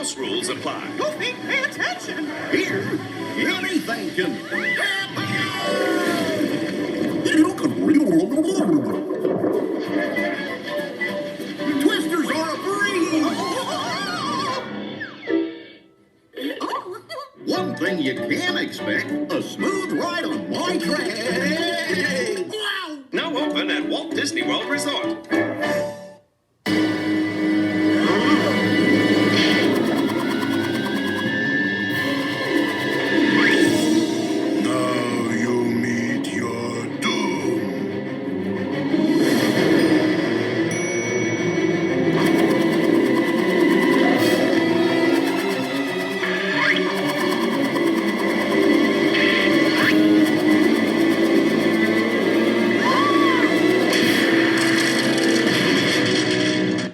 House rules apply. Goofy, pay attention. Here, anything can Twisters are a breeze. One thing you can expect, a smooth ride on my train. Wow! Now open at Walt Disney World Resort.